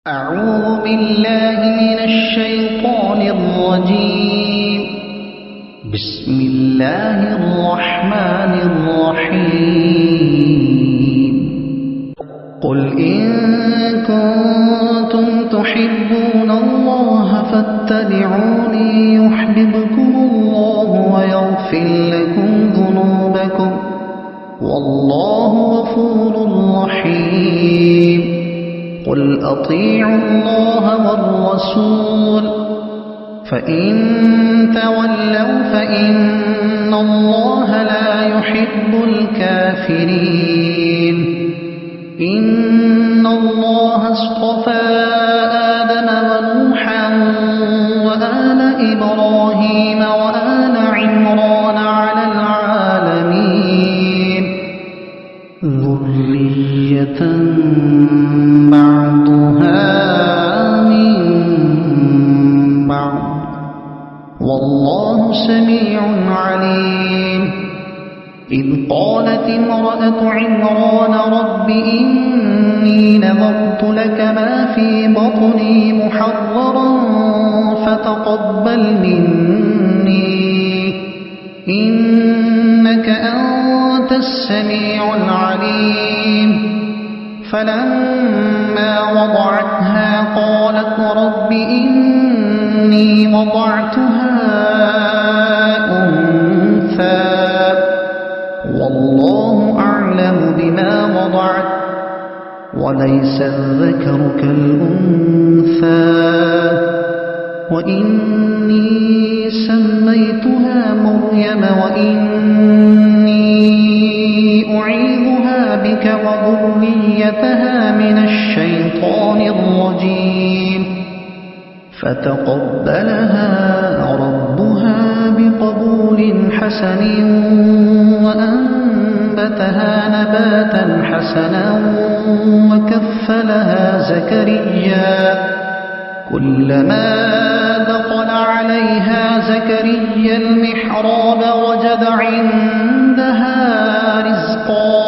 أعوذ بالله من الشيطان الرجيم. بسم الله الرحمن الرحيم. قل إن كنتم تحبون الله فاتبعوني يحببكم الله ويغفر لكم ذنوبكم والله غفور رحيم. قل أطيعوا الله والرسول فإن تولوا فإن الله لا يحب الكافرين. إن الله اصطفى آدم ونوحا وآل إبراهيم وآل عمران على العالمين ذرية بعضها من بعض والله سميع عليم. إذ قالت امرأة عمران رب إني نذرت لك ما في بطني محررا فتقبل مني إنك أنت السميع العليم. فلما وضعتها قالت رب إني وضعتها أنثى والله أعلم بما وضعت وليس الذكر كالأنثى وإني سميتها مريم وإني أعيذها بك وذريتها من الشيطان الرجيم. فتقبلها ربها بقبول حسن وأنبتها نباتا حسنا وكفلها زكريا. كلما دخل عليها زكريا المحراب وجد عندها رزقا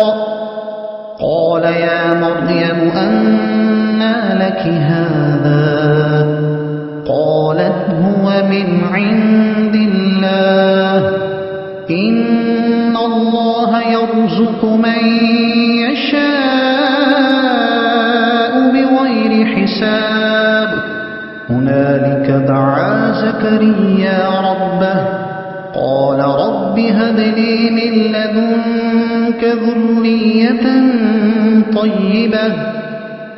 قال يا مريم أنى لك هذا قالت هو من عند الله إن الله يرزق من يشاء بغير حساب. هنالك دعا زكريا ربه قال رب هب لي من لدنك ذرية طيبة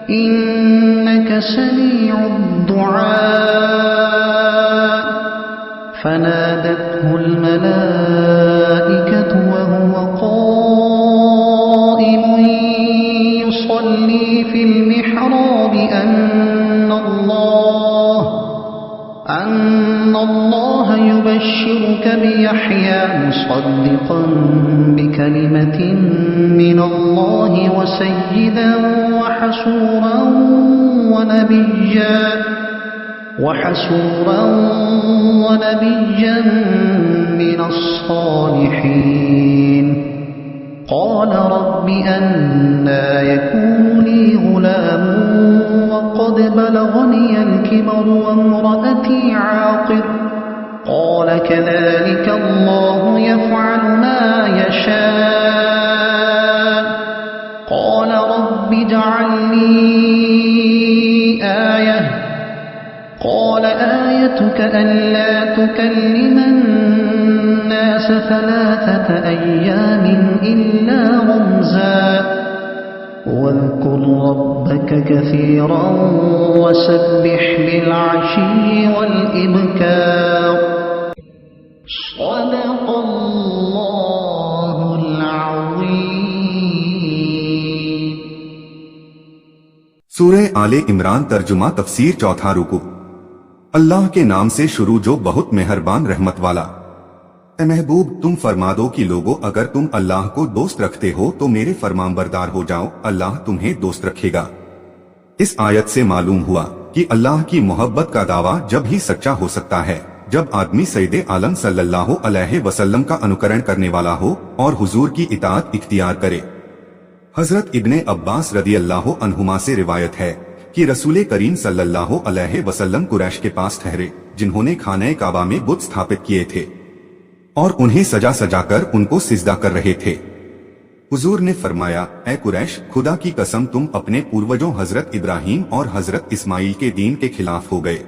إنك سميع الدعاء. فنادته الملائكة وهو قائم يصلي في المحراب أن الله يبشرك بيحيى مصدقا بكلمة من الله وسيدا وحسورا ونبيا من الصالحين. قال رب أنى يكون لي غلام وقد بلغني الكبر وامرأتي عاقر قال كذلك الله يفعل ما يشاء. قال رب اجعل لي آية قال آيتك ألا تكلم الناس 3 أيام إلا رمزا واذكر ربك كثيرا وسبح بالعشي والإبكار. صدق الله العظيم. سورہ آل عمران ترجمہ تفسیر چوتھا رکوع. اللہ کے نام سے شروع جو بہت مہربان رحمت والا. اے محبوب تم فرما دو کہ لوگو اگر تم اللہ کو دوست رکھتے ہو تو میرے فرمان بردار ہو جاؤ اللہ تمہیں دوست رکھے گا. اس آیت سے معلوم ہوا کہ اللہ کی محبت کا دعویٰ جب ہی سچا ہو سکتا ہے جب آدمی سید عالم صلی اللہ علیہ وسلم کا انوکرن کرنے والا ہو اور حضور کی اطاعت اختیار کرے. حضرت ابن عباس رضی اللہ عنہما سے روایت ہے کہ कि रसूल करीम सल्लल्लाहु अलैहि वसल्लम कुरैश के पास ठहरे, जिन्होंने खाने काबा में बुत स्थापित किए थे और उन्हें सजा सजाकर उनको सिजदा कर रहे थे। हुजूर ने फरमाया, ऐ कुरैश, खुदा की कसम तुम अपने पूर्वजों हजरत इब्राहिम और हजरत इस्माइल के दीन के खिलाफ हो गए।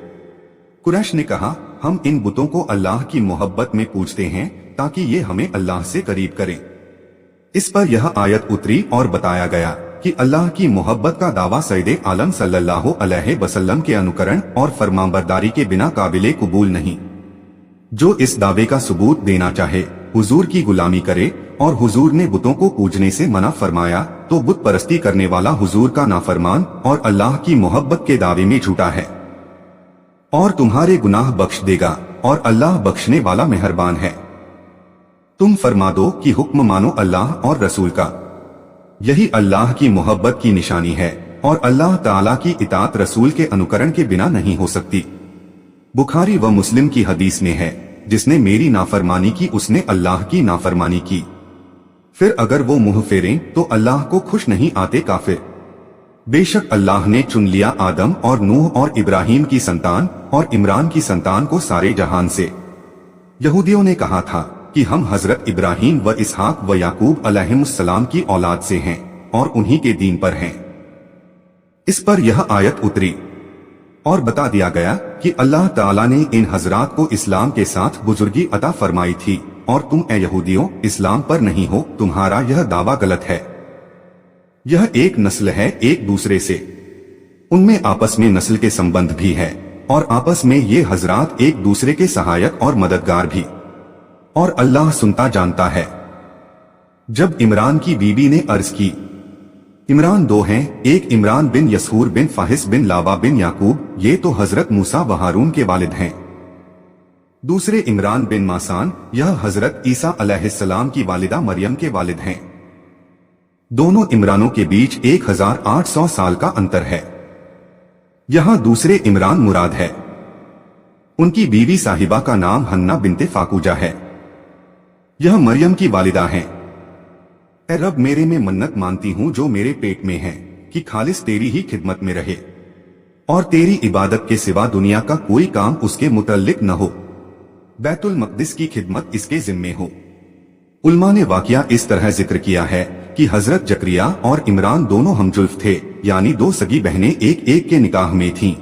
कुरैश ने कहा, हम इन बुतों को अल्लाह की मोहब्बत में पूजते हैं ताकि ये हमें अल्लाह से करीब करें। इस पर यह आयत उतरी और बताया गया कि अल्लाह की मोहब्बत का दावा सैयदे आलम सल्लल्लाहु अलैहि वसल्लम के अनुकरण और फरमाबरदारी के बिना काबिले कबूल नहीं। जो इस दावे का सबूत देना चाहे हुजूर की गुलामी करे, और हुजूर ने बुतों को पूजने से मना फरमाया तो बुत परस्ती करने वाला हुजूर का नाफरमान और अल्लाह की मोहब्बत के दावे में झूठा है। और तुम्हारे गुनाह बख्श देगा और अल्लाह बख्शने वाला मेहरबान है। तुम फरमा दो कि हुक्म मानो अल्लाह और रसूल का, यही अल्लाह की मोहब्बत की निशानी है और अल्लाह ताला की इताअत रसूल के अनुकरण के बिना नहीं हो सकती। बुखारी व मुस्लिम की हदीस में है, जिसने मेरी नाफरमानी की उसने अल्लाह की नाफरमानी की। फिर अगर वो मुंह फेरें तो अल्लाह को खुश नहीं आते काफिर। बेशक अल्लाह ने चुन लिया आदम और नूह और इब्राहिम की संतान और इमरान की संतान को सारे जहान से। यहूदियों ने कहा था कि हम हजरत इब्राहिम व इसहाक व याकूब अलैहिमुस्सलाम की औलाद से हैं और उन्हीं के दीन पर हैं। इस पर यह आयत उतरी और बता दिया गया कि अल्लाह ताला ने इन हजरात को इस्लाम के साथ बुजुर्गी अता फरमाई थी और तुम ए यहूदियों इस्लाम पर नहीं हो, तुम्हारा यह दावा गलत है। यह एक नस्ल है एक दूसरे से, उनमें आपस में नस्ल के संबंध भी है और आपस में ये हजरात एक दूसरे के सहायक और मददगार भी, और अल्लाह सुनता जानता है। जब इमरान की बीबी ने अर्ज की, इमरान दो हैं, एक इमरान बिन यसहूर बिन फाहिस बिन लावा बिन याकूब, ये तो हजरत मूसा व हारून के वालिद हैं। दूसरे इमरान बिन मासान, यह हजरत ईसा अलैहिस्सलाम की वालिदा मरियम के वालिद हैं। दोनों इमरानों के बीच 1800 साल का अंतर है। यहाँ दूसरे इमरान मुराद है। उनकी बीवी साहिबा का नाम हन्ना बिनते फाकूजा है। यह मरियम की वालिदा हैं। ए रब, मेरे में मन्नत मानती हूँ जो मेरे पेट में है कि खालिस तेरी ही खिदमत में रहे और तेरी इबादत के सिवा दुनिया का कोई काम उसके मुतल्लिक न हो। बैतुल मक़दिस की खिदमत इसके जिम्मे हो। उल्मा ने वाकया इस तरह जिक्र किया है कि हजरत जकरिया और इमरान दोनों हमजुल्फ थे, यानी दो सगी बहनें एक एक के निकाह में थीं।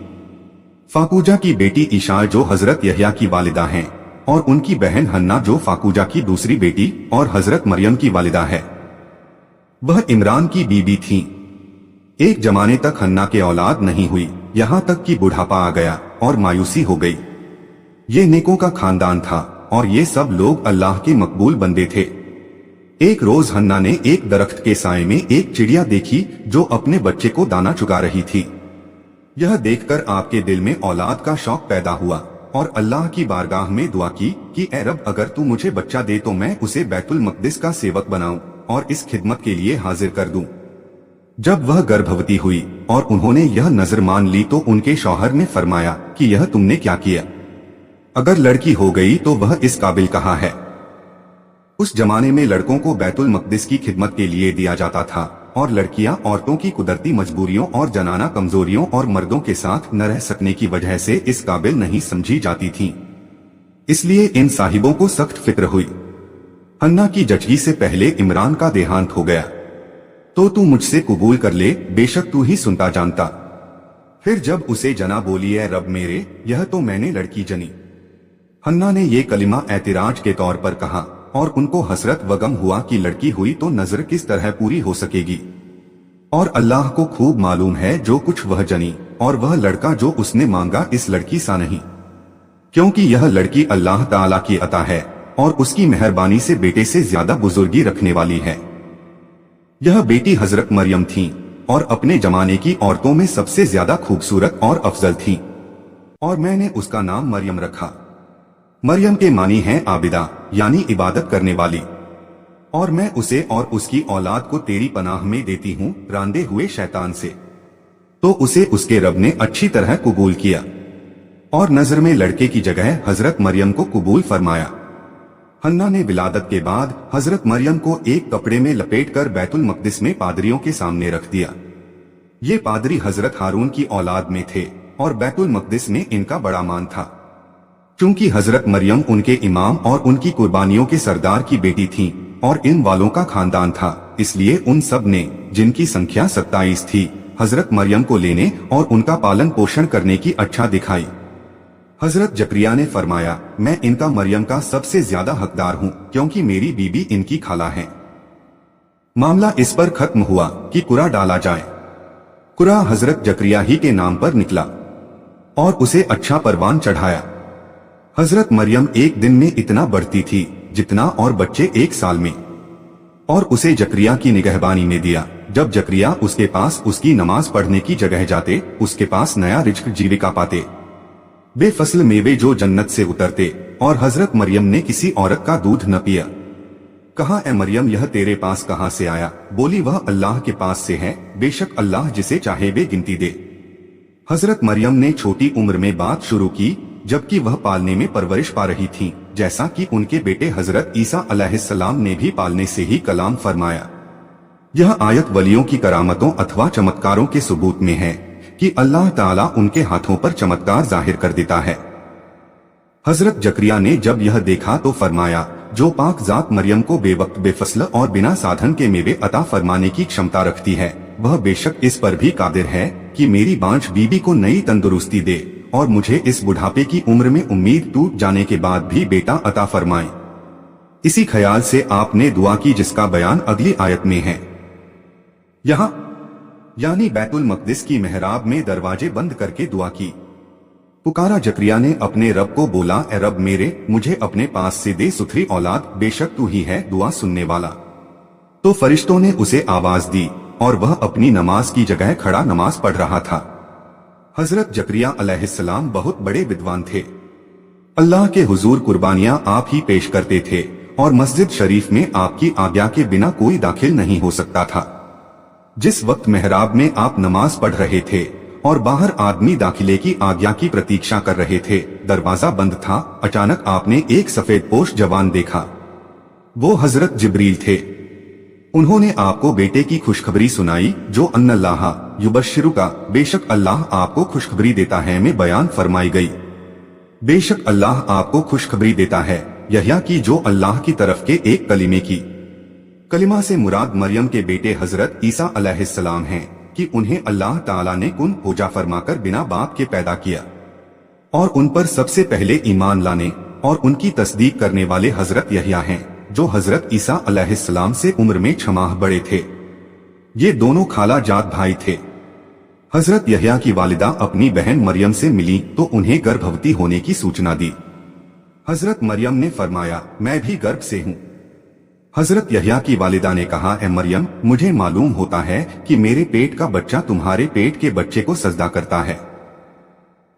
फाकूजा की बेटी ईशा जो हजरत यहया की वालिदा हैं और उनकी बहन हन्ना जो फाकूजा की दूसरी बेटी और हजरत मरियम की वालिदा है, वह इमरान की बीबी थीं। एक जमाने तक हन्ना के औलाद नहीं हुई, यहाँ तक कि बुढ़ापा आ गया और मायूसी हो गई। ये नेकों का खानदान था और ये सब लोग अल्लाह के मकबूल बंदे थे। एक रोज हन्ना ने एक दरख्त के साए में एक चिड़िया देखी जो अपने बच्चे को दाना चुगा रही थी। यह देखकर आपके दिल में औलाद का शौक पैदा हुआ और अल्लाह की बारगाह में दुआ की कि ए रब, अगर तू मुझे बच्चा दे तो मैं उसे बैतुल मक़दिस का सेवक बनाऊं और इस खिदमत के लिए हाजिर कर दूं। जब वह गर्भवती हुई और उन्होंने यह नजर मान ली तो उनके शौहर ने फरमाया कि यह तुमने क्या किया? अगर लड़की हो गई तो वह इस काबिल कहाँ है? उस जमाने में लड़कों को बैतुल मक़दिस की खिदमत के लिए दिया जाता था और लड़कियां औरतों की कुदरती मजबूरियों और जनाना कमजोरियों और मर्दों के साथ न रह सकने की वजह से इस काबिल नहीं समझी जाती थीं। इसलिए इन साहिबों को सख्त फिक्र हुई। हन्ना की जचगी से पहले इमरान का देहांत हो गया, तो तू मुझसे कबूल कर ले, बेशक तू ही सुनता जानता। फिर जब उसे जना बोली, ए रब मेरे, यह तो मैंने लड़की जनी। हन्ना ने ये कलिमा एतराज के तौर पर कहा और उनको हसरत व गम हुआ कि लड़की हुई तो नजर किस तरह पूरी हो सकेगी, और अल्लाह को खूब मालूम है जो कुछ वह जनी और वह लड़का जो उसने मांगा इस लड़की सा नहीं, क्योंकि यह लड़की अल्लाह ताला की अता है और उसकी मेहरबानी से बेटे से ज्यादा बुजुर्गी रखने वाली है। यह बेटी हजरत मरियम थी और अपने जमाने की औरतों में सबसे ज्यादा खूबसूरत और अफजल थी, और मैंने उसका नाम मरियम रखा। मरियम के मानी है आबिदा, यानी इबादत करने वाली, और मैं उसे और उसकी औलाद को तेरी पनाह में देती हूँ रांदे हुए शैतान से। तो उसे उसके रब ने अच्छी तरह कबूल किया और नजर में लड़के की जगह हजरत मरियम को कबूल फरमाया। हन्ना ने विलादत के बाद हजरत मरियम को एक कपड़े में लपेटकर बैतुल मक़दिस में पादरियों के सामने रख दिया। ये पादरी हजरत हारून की औलाद में थे और बैतुल मकदिस में इनका बड़ा मान था। चूंकि हजरत मरियम उनके इमाम और उनकी कुर्बानियों के सरदार की बेटी थीं और इन वालों का खानदान था, इसलिए उन सब ने, जिनकी संख्या 27 थी, हजरत मरियम को लेने और उनका पालन पोषण करने की अच्छा दिखाई। हजरत जकरिया ने फरमाया, मैं इनका मरियम का सबसे ज्यादा हकदार हूँ क्योंकि मेरी बीबी इनकी खाला है। मामला इस पर खत्म हुआ कि कुरा डाला जाए। कुरा हजरत जकरिया ही के नाम पर निकला और उसे अच्छा परवान चढ़ाया। हजरत मरियम एक दिन में इतना बढ़ती थी जितना और बच्चे एक साल में, और उसे जकरिया की निगहबानी में दिया। जब जकरिया उसके पास उसकी नमाज पढ़ने की जगह जाते, उसके पास नया रिज्क जीविका पाते, बेफसल मेवे जो जन्नत से उतरते, और हजरत मरियम ने किसी औरत का दूध न पिया। कहा, ए मरियम, यह तेरे पास कहां से आया? बोली, वह अल्लाह के पास से है, बेशक अल्लाह जिसे चाहे बेगिनती दे। हजरत मरियम ने छोटी उम्र में बात शुरू की, जबकि वह पालने में परवरिश पा रही थीं, जैसा कि उनके बेटे हजरत ईसा अलैहिस्सलाम ने भी पालने से ही कलाम फरमाया। यह आयत वलियों की करामतों अथवा चमत्कारों के सबूत में है कि अल्लाह ताला उनके हाथों पर चमत्कार जाहिर कर देता है। हजरत जकरिया ने जब यह देखा तो फरमाया, जो पाक जात मरियम को बेवक्त बेफसल और बिना साधन के मेवे अता फरमाने की क्षमता रखती है, वह बेशक इस पर भी कादिर है कि मेरी बांझ बीबी को नई तंदुरुस्ती दे और मुझे इस बुढ़ापे की उम्र में उम्मीद टूट जाने के बाद भी बेटा अता फरमाए। इसी ख्याल से आपने दुआ की जिसका बयान अगली आयत में है। यहाँ यानी बैतुल मकदिस की मेहराब में दरवाजे बंद करके दुआ की। पुकारा जकरिया ने अपने रब को, बोला, ए रब मेरे, मुझे अपने पास से दे सुथरी औलाद, बेशक तू ही है दुआ सुनने वाला। तो फरिश्तों ने उसे आवाज दी और वह अपनी नमाज की जगह खड़ा नमाज पढ़ रहा था। हजरत जकरिया अलैहिस्सलाम बहुत बड़े विद्वान थे। अल्लाह के हुजूर कुर्बानियां आप ही पेश करते थे और मस्जिद शरीफ में आपकी आज्ञा के बिना कोई दाखिल नहीं हो सकता था। जिस वक्त मेहराब में आप नमाज पढ़ रहे थे और बाहर आदमी दाखिले की आज्ञा की प्रतीक्षा कर रहे थे, दरवाजा बंद था, अचानक आपने एक सफेद पोश जवान देखा। वो हजरत जिब्रील थे। उन्होंने आपको बेटे की खुशखबरी सुनाई, जो अन्नल्लाह युबश्शिरुका, बेशक अल्लाह आपको खुशखबरी देता है, में बयान फरमाई गई। बेशक अल्लाह आपको खुशखबरी देता है यहया की, जो अल्लाह की तरफ के एक कलीमे की। कलिमा से मुराद मरियम के बेटे हजरत ईसा अलैहिस्सलाम हैं कि उन्हें अल्लाह ताला ने कुन पूजा फरमाकर बिना बाप के पैदा किया, और उन पर सबसे पहले ईमान लाने और उनकी तस्दीक करने वाले हजरत यहया हैं, जो हजरत ईसा अलैहिस्सलाम से उम्र में 6 माह बड़े थे। ये दोनों खाला जात भाई थे। हजरत यहया की वालिदा अपनी बहन मरियम से मिली तो उन्हें गर्भवती होने की सूचना दी। हजरत मरियम ने फरमाया, मैं भी गर्भ से हूँ। हजरत यहया की वालिदा ने कहा, ए मरियम, मुझे मालूम होता है कि मेरे पेट का बच्चा तुम्हारे पेट के बच्चे को सजदा करता है,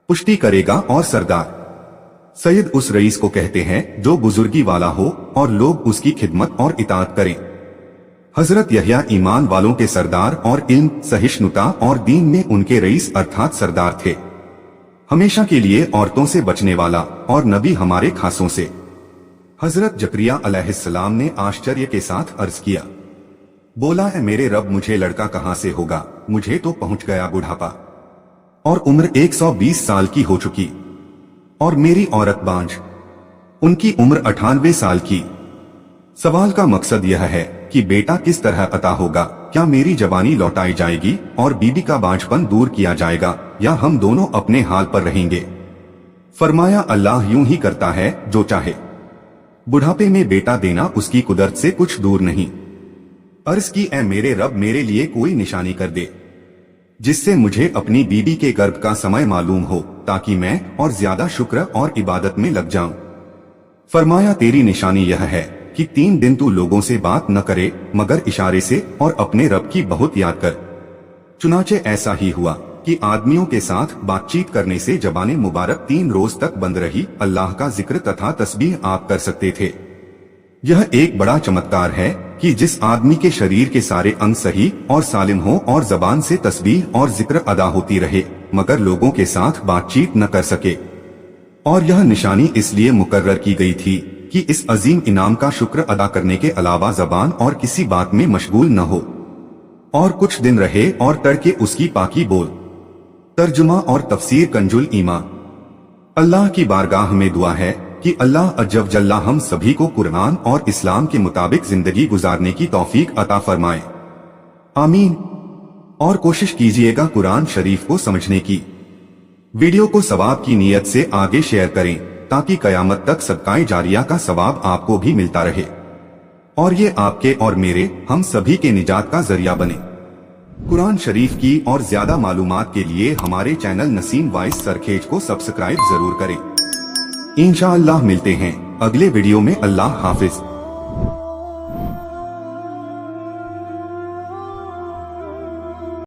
पुष्टि करेगा, और सरदार सैयद उस रईस को कहते हैं जो बुजुर्गी वाला हो और लोग उसकी खिदमत और इताअत करें। हजरत यहया ईमान वालों के सरदार और इल्म, सहिष्णुता और दीन में उनके रईस अर्थात सरदार थे। हमेशा के लिए औरतों से बचने वाला और नबी हमारे खासों से। हजरत जकरिया अलैहिस्सलाम ने आश्चर्य के साथ अर्ज किया, बोला, है मेरे रब, मुझे लड़का कहां से होगा? मुझे तो पहुंच गया बुढ़ापा और उम्र 120 साल की हो चुकी, और मेरी औरत बांझ, उनकी उम्र 98 साल की। सवाल का मकसद यह है कि बेटा किस तरह अता होगा? क्या मेरी जवानी लौटाई जाएगी और बीबी का बांझपन दूर किया जाएगा, या हम दोनों अपने हाल पर रहेंगे? फरमाया, अल्लाह यूं ही करता है जो चाहे। बुढ़ापे में बेटा देना उसकी कुदरत से कुछ दूर नहीं। अर्ज की, ए मेरे रब, मेरे लिए कोई निशानी कर दे जिससे मुझे अपनी बीबी के गर्भ का समय मालूम हो, ताकि मैं और ज्यादा शुक्र और इबादत में लग जाऊं। फरमाया, तेरी निशानी यह है कि 3 दिन तू लोगों से बात न करे मगर इशारे से, और अपने रब की बहुत याद कर। चुनाचे ऐसा ही हुआ कि आदमियों के साथ बातचीत करने से जबाने मुबारक 3 रोज तक बंद रही। अल्लाह का जिक्र तथा तस्बीह आप कर सकते थे। यह एक बड़ा चमत्कार है कि जिस आदमी के शरीर के सारे अंग सही और सालिम हो और जबान से तस्बीह और जिक्र अदा होती रहे, मगर लोगों के साथ बातचीत न कर सके। और यह निशानी इसलिए मुकर्रर की गई थी कि इस अजीम इनाम का शुक्र अदा करने के अलावा जबान और किसी बात में मशगूल न हो। और कुछ दिन रहे और तड़के उसकी पाकी बोल। तर्जुमा और तफसीर कंजुल ईमा। अल्लाह की बारगाह में दुआ है कि अल्लाह अज्जव जल्ला हम सभी को कुरान और इस्लाम के मुताबिक जिंदगी गुजारने की तौफीक अता फरमाए, आमीन। और कोशिश कीजिएगा कुरान शरीफ को समझने की। वीडियो को सवाब की नीयत से आगे शेयर करें ताकि कयामत तक सदकाए जारिया का सवाब आपको भी मिलता रहे और ये आपके और मेरे हम सभी के निजात का जरिया बने। कुरान शरीफ की और ज्यादा मालूमात के लिए हमारे चैनल नसीम वॉइस सरखेज को सब्सक्राइब जरूर करें। इंशाअल्लाह मिलते हैं अगले वीडियो में। अल्लाह हाफिज।